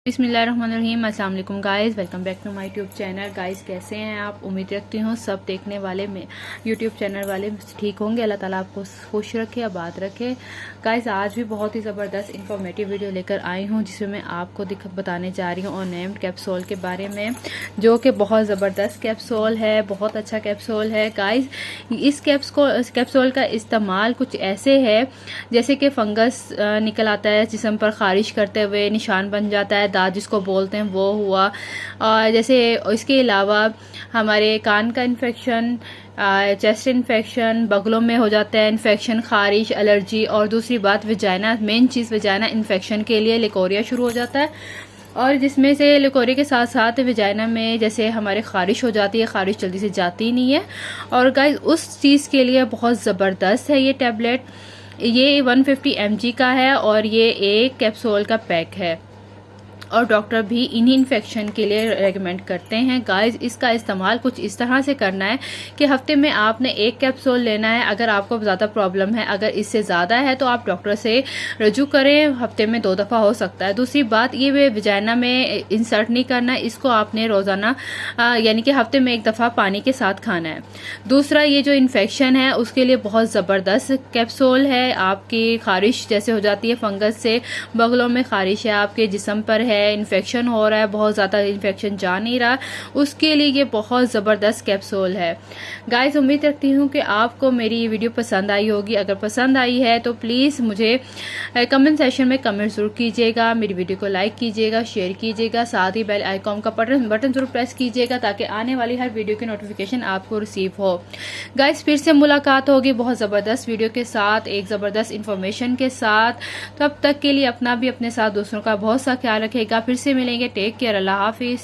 बिस्मिल्लाहिर्रहमानिर्रहीम। अस्सलाम वालेकुम guys, welcome back to my YouTube channel. Guys कैसे हैं आप? उम्मीद रखती हूँ सब देखने वाले में यूट्यूब चैनल वाले ठीक होंगे। अल्लाह ताला आपको खुश रखे, आबाद रखे। गाइस आज भी बहुत ही ज़बरदस्त इंफॉर्मेटिव वीडियो लेकर आई हूँ जिसमें मैं आपको बताने जा रही हूँ और नेम्ड कैप्सूल के बारे में, जो कि बहुत ज़बरदस्त कैप्सूल है, बहुत अच्छा कैप्सूल है। गाइस इस कैप्सूल का इस्तेमाल कुछ ऐसे है जैसे कि फंगस निकल आता है जिस्म पर ख़ारिश करते हुए, निशान बन जाता है, दाद जिसको बोलते हैं वो हुआ। और जैसे इसके अलावा हमारे कान का इन्फेक्शन, चेस्ट इन्फेक्शन, बगलों में हो जाता है इन्फेक्शन, खारिश, एलर्जी। और दूसरी बात वजाइना, मेन चीज़ वजाइना इन्फेक्शन के लिए लिकोरिया शुरू हो जाता है, और जिसमें से लिकोरिया के साथ साथ वजाइना में जैसे हमारे खारिश हो जाती है, खारिश जल्दी से जाती नहीं है। और गाइस उस चीज़ के लिए बहुत ज़बरदस्त है ये टैबलेट। ये 150 mg का है और ये एक कैप्सूल का पैक है, और डॉक्टर भी इन्हीं इन्फेक्शन के लिए रेकमेंड करते हैं। गाइस इसका इस्तेमाल कुछ इस तरह से करना है कि हफ्ते में आपने एक कैप्सूल लेना है। अगर आपको ज़्यादा प्रॉब्लम है, अगर इससे ज़्यादा है तो आप डॉक्टर से रजू करें। हफ्ते में 2 दफ़ा हो सकता है। दूसरी बात, ये वजाइना में इंसर्ट नहीं करना, इसको आपने रोज़ाना यानी कि हफ्ते में 1 दफ़ा पानी के साथ खाना है। दूसरा, ये जो इन्फेक्शन है उसके लिए बहुत ज़बरदस्त कैप्सूल है। आपकी खारिश जैसे हो जाती है फंगस से, बगलों में खारिश है, आपके जिस्म पर है, इन्फेक्शन हो रहा है, बहुत ज़्यादा इन्फेक्शन जा नहीं रहा, उसके लिए ये बहुत ज़बरदस्त कैप्सूल है। गाइस उम्मीद रखती हूँ कि आपको मेरी ये वीडियो पसंद आई होगी। अगर पसंद आई है तो प्लीज़ मुझे कमेंट सेशन में कमेंट ज़रूर कीजिएगा, मेरी वीडियो को लाइक कीजिएगा, शेयर कीजिएगा, साथ ही बेल आइकॉन का बटन ज़रूर प्रेस कीजिएगा ताकि आने वाली हर वीडियो की नोटिफिकेशन आपको रिसीव हो। गाइस फिर से मुलाकात होगी बहुत ज़बरदस्त वीडियो के साथ, एक ज़बरदस्त इन्फॉर्मेशन के साथ। तब तक के लिए अपना भी, अपने साथ दूसरों का बहुत सा ख्याल रखेगा। फिर से मिलेंगे। टेक केयर, अल्लाह हाफिज़।